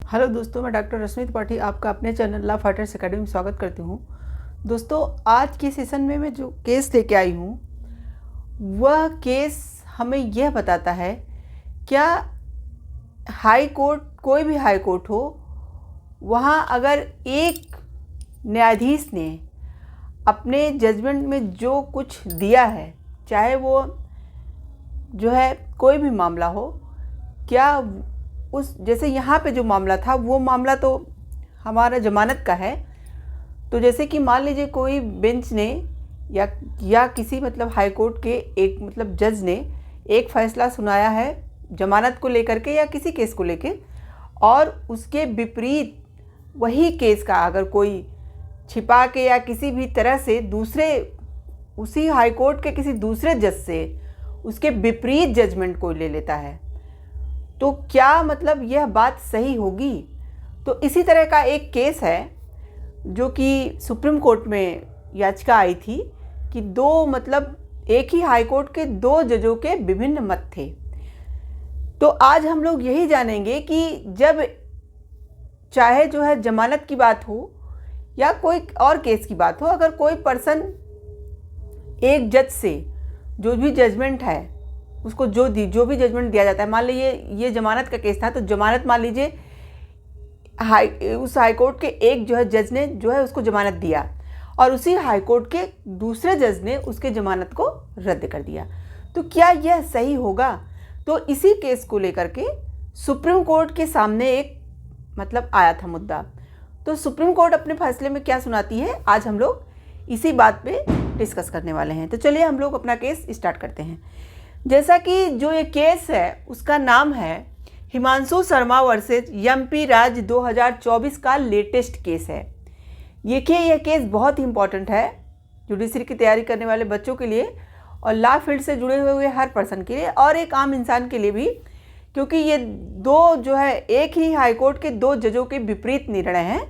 Hello दोस्तों, मैं doctor रश्मि त्रिपाठी आपका अपने चैनल लव फाइटर्स एकेडमी में स्वागत करती हूँ। दोस्तों, आज के सेशन में मैं जो केस लेके आई हूँ वह केस हमें यह बताता है क्या हाई कोर्ट, कोई भी हाई कोर्ट हो, वहाँ अगर एक न्यायाधीश ने अपने जजमेंट में जो कुछ दिया है, चाहे वो जो है कोई भी मामला हो, क्या उस जैसे यहाँ पे जो मामला था वो मामला तो हमारा जमानत का है। तो जैसे कि मान लीजिए कोई बेंच ने या किसी मतलब हाई कोर्ट के एक मतलब जज ने एक फ़ैसला सुनाया है जमानत को लेकर के या किसी केस को लेके, और उसके विपरीत वही केस का अगर कोई छिपा के या किसी भी तरह से दूसरे उसी हाई कोर्ट के किसी दूसरे जज से उसके विपरीत जजमेंट को ले लेता है, तो क्या मतलब यह बात सही होगी? तो इसी तरह का एक केस है जो कि सुप्रीम कोर्ट में याचिका आई थी कि दो मतलब एक ही हाई कोर्ट के दो जजों के विभिन्न मत थे। तो आज हम लोग यही जानेंगे कि जब चाहे जो है जमानत की बात हो या कोई और केस की बात हो, अगर कोई पर्सन एक जज से जो भी जजमेंट है उसको जो भी जजमेंट दिया जाता है, मान लीजिए ये जमानत का केस था, तो जमानत मान लीजिए उस हाई कोर्ट के एक जो है जज ने जो है उसको जमानत दिया और उसी हाई कोर्ट के दूसरे जज ने उसके जमानत को रद्द कर दिया, तो क्या यह सही होगा? तो इसी केस को लेकर के सुप्रीम कोर्ट के सामने एक मतलब आया था मुद्दा। तो सुप्रीम कोर्ट अपने फैसले में क्या सुनाती है, आज हम लोग इसी बात पे डिस्कस करने वाले हैं। तो चलिए हम लोग अपना केस स्टार्ट करते हैं। जैसा कि जो ये केस है उसका नाम है हिमांशु शर्मा वर्सेज एमपी राज्य 2024 का लेटेस्ट केस है। यह केस बहुत ही इंपॉर्टेंट है जुडिशरी की तैयारी करने वाले बच्चों के लिए और लॉ फील्ड से जुड़े हुए हर पर्सन के लिए और एक आम इंसान के लिए भी, क्योंकि ये दो जो है एक ही हाई कोर्ट के दो जजों के विपरीत निर्णय हैं।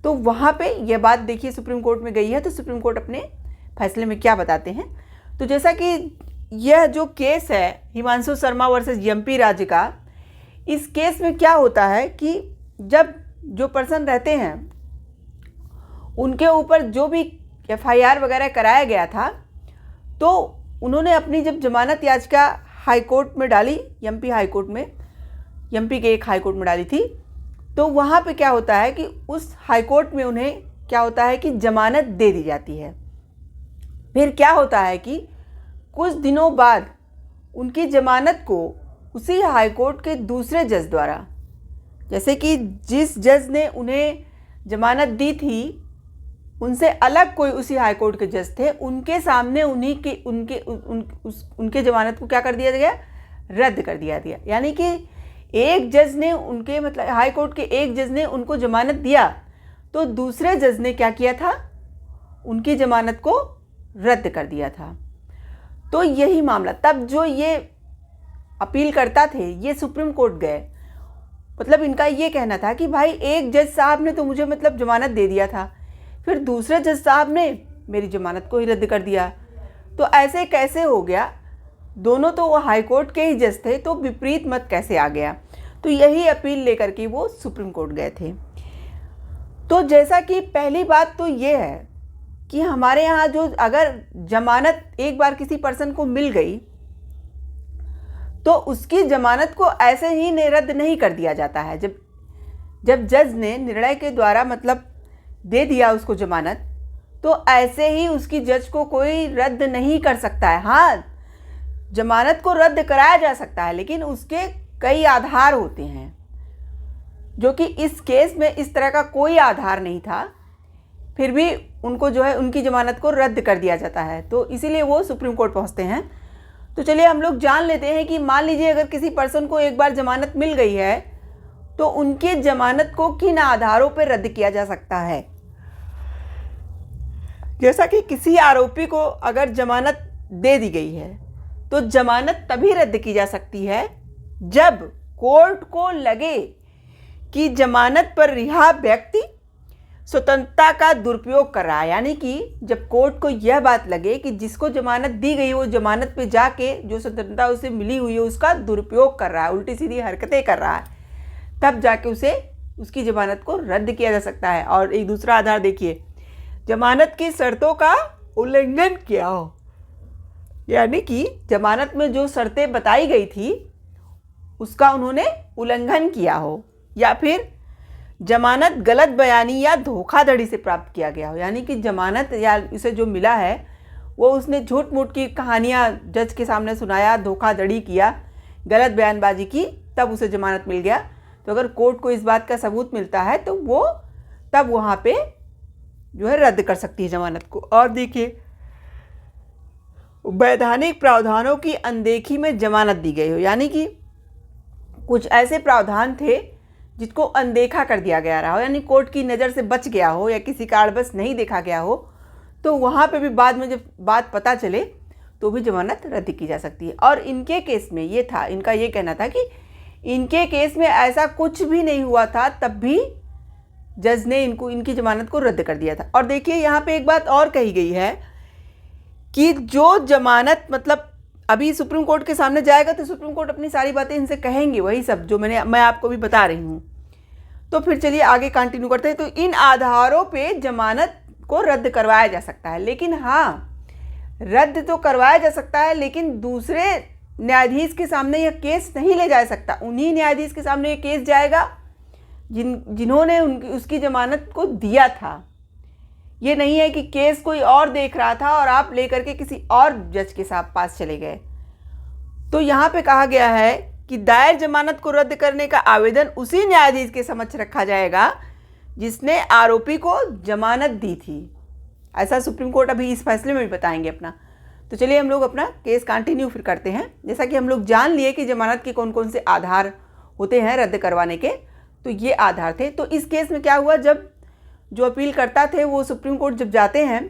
तो वहाँ पे यह बात देखिए सुप्रीम कोर्ट में गई है, तो सुप्रीम कोर्ट अपने फैसले में क्या बताते हैं। तो जैसा कि यह जो केस है हिमांशु शर्मा वर्सेस एमपी राज्य का, इस केस में क्या होता है कि जब जो पर्सन रहते हैं उनके ऊपर जो भी एफआईआर वगैरह कराया गया था, तो उन्होंने अपनी जब जमानत याचिका हाई कोर्ट में डाली, एमपी हाई कोर्ट में, एमपी के एक हाई कोर्ट में डाली थी, तो वहाँ पे क्या होता है कि उस हाई कोर्ट में उन्हें क्या होता है कि जमानत दे दी जाती है। फिर क्या होता है कि कुछ दिनों बाद उनकी जमानत को उसी हाई कोर्ट के दूसरे जज द्वारा, जैसे कि जिस जज ने उन्हें जमानत दी थी उनसे अलग कोई उसी हाई कोर्ट के जज थे, उनके सामने उनके जमानत को क्या कर दिया गया, रद्द कर दिया गया। यानी कि एक जज ने उनके मतलब हाई कोर्ट के एक जज ने उनको जमानत दिया, तो दूसरे जज ने क्या किया था, उनकी जमानत को रद्द कर दिया था। तो यही मामला तब जो ये अपील करता थे ये सुप्रीम कोर्ट गए, मतलब इनका ये कहना था कि भाई एक जज साहब ने तो मुझे मतलब जमानत दे दिया था, फिर दूसरे जज साहब ने मेरी जमानत को ही रद्द कर दिया, तो ऐसे कैसे हो गया? दोनों तो वो हाई कोर्ट के ही जज थे, तो विपरीत मत कैसे आ गया? तो यही अपील लेकर के वो सुप्रीम कोर्ट गए थे। तो जैसा कि पहली बात तो ये है कि हमारे यहाँ जो अगर जमानत एक बार किसी पर्सन को मिल गई तो उसकी जमानत को ऐसे ही रद्द नहीं कर दिया जाता है। जब जज ने निर्णय के द्वारा मतलब दे दिया उसको जमानत, तो ऐसे ही उसकी जज को कोई रद्द नहीं कर सकता है। हाँ, जमानत को रद्द कराया जा सकता है, लेकिन उसके कई आधार होते हैं, जो कि इस केस में इस तरह का कोई आधार नहीं था, फिर भी उनको जो है उनकी जमानत को रद्द कर दिया जाता है, तो इसीलिए वो सुप्रीम कोर्ट पहुंचते हैं। तो चलिए हम लोग जान लेते हैं कि मान लीजिए अगर किसी पर्सन को एक बार जमानत मिल गई है तो उनकी जमानत को किन आधारों पर रद्द किया जा सकता है। जैसा कि किसी आरोपी को अगर जमानत दे दी गई है तो जमानत तभी रद्द की जा सकती है जब कोर्ट को लगे कि जमानत पर रिहा व्यक्ति स्वतंत्रता का दुरुपयोग कर रहा है। यानी कि जब कोर्ट को यह बात लगे कि जिसको जमानत दी गई वो जमानत पे जाके जो स्वतंत्रता उसे मिली हुई है उसका दुरुपयोग कर रहा है, उल्टी सीधी हरकतें कर रहा है, तब जाके उसे उसकी जमानत को रद्द किया जा सकता है। और एक दूसरा आधार देखिए, जमानत की शर्तों का उल्लंघन किया हो, यानी कि जमानत में जो शर्तें बताई गई थी उसका उन्होंने उल्लंघन किया हो, या फिर जमानत गलत बयानी या धोखाधड़ी से प्राप्त किया गया हो, यानी कि जमानत या इसे जो मिला है वो उसने झूठ मूठ की कहानियाँ जज के सामने सुनाया, धोखाधड़ी किया, गलत बयानबाजी की, तब उसे जमानत मिल गया। तो अगर कोर्ट को इस बात का सबूत मिलता है तो वो तब वहाँ पे जो है रद्द कर सकती है जमानत को। और देखिए, वैधानिक प्रावधानों की अनदेखी में जमानत दी गई हो, यानी कि कुछ ऐसे प्रावधान थे जिसको अनदेखा कर दिया गया रहा हो, यानी कोर्ट की नज़र से बच गया हो या किसी कारणवश नहीं देखा गया हो, तो वहाँ पे भी बाद में जब बात पता चले तो भी जमानत रद्द की जा सकती है। और इनके केस में ये था, इनका ये कहना था कि इनके केस में ऐसा कुछ भी नहीं हुआ था, तब भी जज ने इनकी जमानत को रद्द कर दिया था। और देखिए यहाँ पे एक बात और कही गई है कि जो जमानत मतलब अभी सुप्रीम कोर्ट के सामने जाएगा तो सुप्रीम कोर्ट अपनी सारी बातें इनसे कहेंगे, वही सब जो मैं आपको भी बता रही हूँ। तो फिर चलिए आगे कंटिन्यू करते हैं। तो इन आधारों पे जमानत को रद्द करवाया जा सकता है, लेकिन हाँ, रद्द तो करवाया जा सकता है, लेकिन दूसरे न्यायाधीश के सामने यह केस नहीं ले जा सकता। उन्हीं न्यायाधीश के सामने यह केस जाएगा जिन्होंने उसकी जमानत को दिया था। ये नहीं है कि केस कोई और देख रहा था और आप लेकर के किसी और जज के साथ पास चले गए। तो यहाँ पे कहा गया है कि दायर जमानत को रद्द करने का आवेदन उसी न्यायाधीश के समक्ष रखा जाएगा जिसने आरोपी को जमानत दी थी। ऐसा सुप्रीम कोर्ट अभी इस फैसले में भी बताएंगे अपना। तो चलिए हम लोग अपना केस कंटिन्यू फिर करते हैं। जैसा कि हम लोग जान लिए कि जमानत के कौन कौन से आधार होते हैं रद्द करवाने के, तो ये आधार थे। तो इस केस में क्या हुआ, जब जो अपील करता थे वो सुप्रीम कोर्ट जब जाते हैं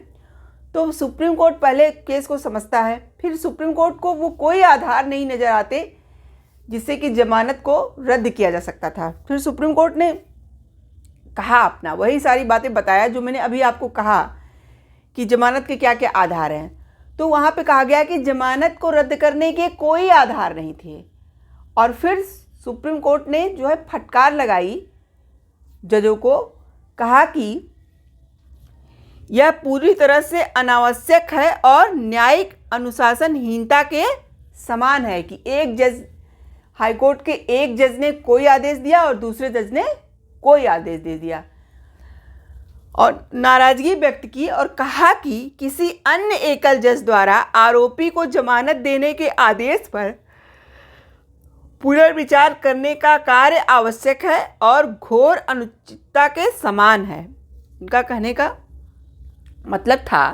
तो सुप्रीम कोर्ट पहले केस को समझता है, फिर सुप्रीम कोर्ट को वो कोई आधार नहीं नज़र आते जिससे कि जमानत को रद्द किया जा सकता था। फिर सुप्रीम कोर्ट ने कहा अपना वही सारी बातें बताया जो मैंने अभी आपको कहा कि जमानत के क्या क्या आधार हैं। तो वहाँ पे कहा गया कि जमानत को रद्द करने के कोई आधार नहीं थे। और फिर सुप्रीम कोर्ट ने जो है फटकार लगाई जजों को, कहा कि यह पूरी तरह से अनावश्यक है और न्यायिक अनुशासनहीनता के समान है कि एक जज, हाईकोर्ट के एक जज ने कोई आदेश दिया और दूसरे जज ने कोई आदेश दे दिया, और नाराजगी व्यक्त की और कहा कि किसी अन्य एकल जज द्वारा आरोपी को जमानत देने के आदेश पर पुनर्विचार करने का कार्य आवश्यक है और घोर अनुचितता के समान है। इनका कहने का मतलब था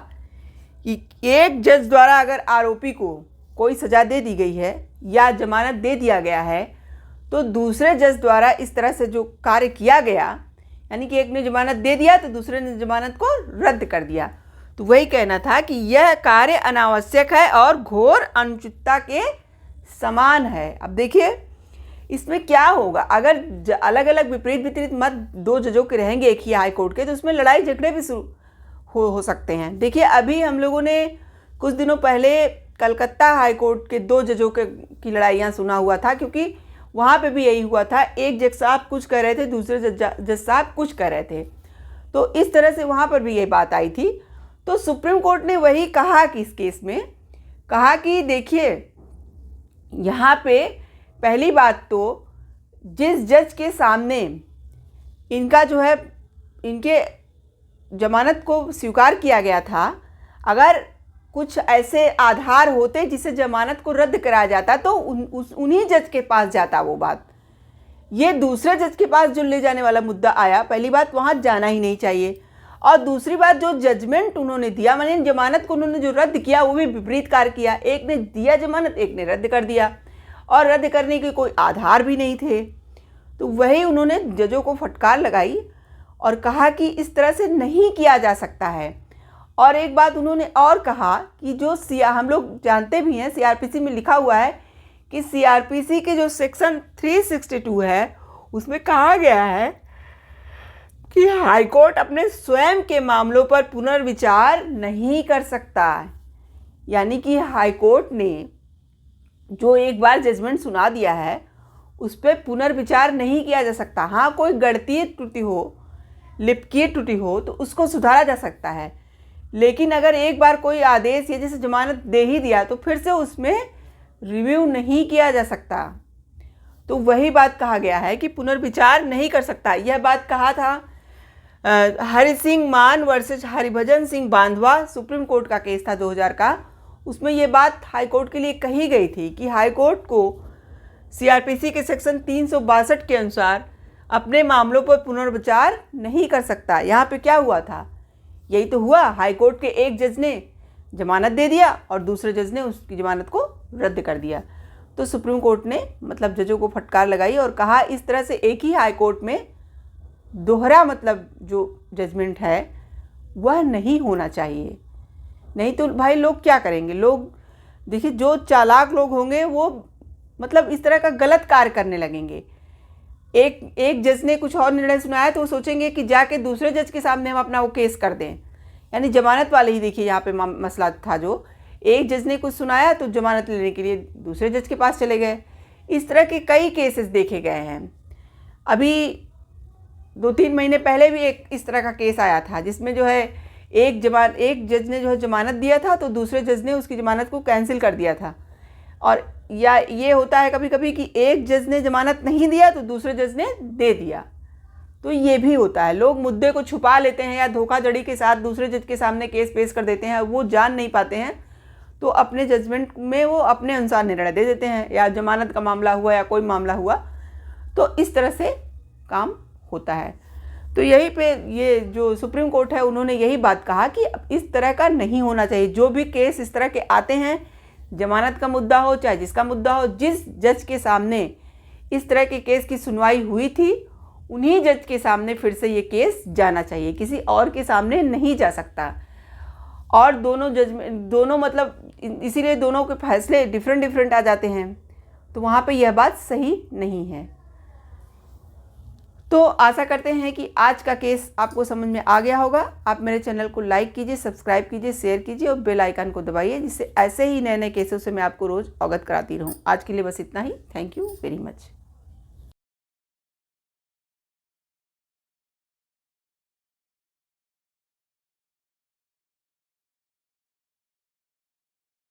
कि एक जज द्वारा अगर आरोपी को कोई सज़ा दे दी गई है या जमानत दे दिया गया है, तो दूसरे जज द्वारा इस तरह से जो कार्य किया गया, यानी कि एक ने जमानत दे दिया तो दूसरे ने जमानत को रद्द कर दिया, तो वही कहना था कि यह कार्य अनावश्यक है और घोर अनुचितता के समान है। अब देखिए इसमें क्या होगा, अगर अलग अलग विपरीत मत दो जजों के रहेंगे एक ही हाई कोर्ट के, तो उसमें लड़ाई झगड़े भी शुरू हो सकते हैं। देखिए अभी हम लोगों ने कुछ दिनों पहले कलकत्ता हाई कोर्ट के दो जजों की लड़ाइयाँ सुना हुआ था, क्योंकि वहाँ पे भी यही हुआ था, एक जज साहब कुछ कह रहे थे, दूसरे जज साहब कुछ कह रहे थे, तो इस तरह से वहाँ पर भी ये बात आई थी। तो सुप्रीम कोर्ट ने वही कहा कि इस केस में कहा कि देखिए यहाँ पे पहली बात तो जिस जज के सामने इनका जो है इनके जमानत को स्वीकार किया गया था, अगर कुछ ऐसे आधार होते जिससे जमानत को रद्द कराया जाता तो उन्हीं जज के पास जाता वो बात। ये दूसरे जज के पास जो ले जाने वाला मुद्दा आया, पहली बात वहाँ जाना ही नहीं चाहिए, और दूसरी बात जो जजमेंट उन्होंने दिया, माने जमानत को उन्होंने जो रद्द किया वो भी विपरीत कार्य किया। एक ने दिया जमानत, एक ने रद्द कर दिया, और रद्द करने के कोई आधार भी नहीं थे। तो वही उन्होंने जजों को फटकार लगाई और कहा कि इस तरह से नहीं किया जा सकता है। और एक बात उन्होंने और कहा कि जो हम लोग जानते भी हैं सीआरपीसी में लिखा हुआ है कि सीआरपीसी के जो सेक्शन 362 है उसमें कहा गया है कि हाईकोर्ट अपने स्वयं के मामलों पर पुनर्विचार नहीं कर सकता। यानी कि हाईकोर्ट ने जो एक बार जजमेंट सुना दिया है उस पर पुनर्विचार नहीं किया जा सकता। हाँ, कोई गणितीय त्रुटि हो, लिपिकीय त्रुटि हो तो उसको सुधारा जा सकता है, लेकिन अगर एक बार कोई आदेश या जैसे जमानत दे ही दिया तो फिर से उसमें रिव्यू नहीं किया जा सकता। तो वही बात कहा गया है कि पुनर्विचार नहीं कर सकता। यह बात कहा था हरि सिंह मान वर्सेस हरिभजन सिंह बांधवा, सुप्रीम कोर्ट का केस था 2000 का। उसमें यह बात हाई कोर्ट के लिए कही गई थी कि हाई कोर्ट को सीआरपीसी के सेक्शन 362 के अनुसार अपने मामलों पर पुनर्विचार नहीं कर सकता। यहाँ पे क्या हुआ था, यही तो हुआ। हाई कोर्ट के एक जज ने जमानत दे दिया और दूसरे जज ने उसकी जमानत को रद्द कर दिया। तो सुप्रीम कोर्ट ने मतलब जजों को फटकार लगाई और कहा इस तरह से एक ही हाई कोर्ट में दोहरा मतलब जो जजमेंट है वह नहीं होना चाहिए। नहीं तो भाई लोग क्या करेंगे, लोग देखिए जो चालाक लोग होंगे वो मतलब इस तरह का गलत कार्य करने लगेंगे। एक जज ने कुछ और निर्णय सुनाया तो वो सोचेंगे कि जाके दूसरे जज के सामने हम अपना वो केस कर दें। यानी जमानत वाले ही देखिए यहाँ पे मसला था, जो एक जज ने कुछ सुनाया तो जमानत लेने के लिए दूसरे जज के पास चले गए। इस तरह के कई केसेस देखे गए हैं। अभी 2-3 महीने पहले भी एक इस तरह का केस आया था जिसमें जो है एक जज ने जो है जमानत दिया था तो दूसरे जज ने उसकी जमानत को कैंसिल कर दिया था। और या ये होता है कभी कभी कि एक जज ने जमानत नहीं दिया तो दूसरे जज ने दे दिया। तो ये भी होता है, लोग मुद्दे को छुपा लेते हैं या धोखाधड़ी के साथ दूसरे जज के सामने केस पेश कर देते हैं। वो जान नहीं पाते हैं तो अपने जजमेंट में वो अपने अनुसार निर्णय दे देते हैं, या जमानत का मामला हुआ या कोई मामला हुआ तो इस तरह से काम होता है। तो यहीं पे ये जो सुप्रीम कोर्ट है उन्होंने यही बात कहा कि इस तरह का नहीं होना चाहिए। जो भी केस इस तरह के आते हैं, जमानत का मुद्दा हो चाहे जिसका मुद्दा हो, जिस जज के सामने इस तरह के केस की सुनवाई हुई थी उन्हीं जज के सामने फिर से ये केस जाना चाहिए, किसी और के सामने नहीं जा सकता। और दोनों मतलब इसीलिए दोनों के फैसले डिफरेंट आ जाते हैं, तो वहाँ पे यह बात सही नहीं है। तो आशा करते हैं कि आज का केस आपको समझ में आ गया होगा। आप मेरे चैनल को लाइक कीजिए, सब्सक्राइब कीजिए, शेयर कीजिए और बेल आइकन को दबाइए, जिससे ऐसे ही नए नए केसों से मैं आपको रोज़ अवगत कराती रहूँ। आज के लिए बस इतना ही। Thank you very much.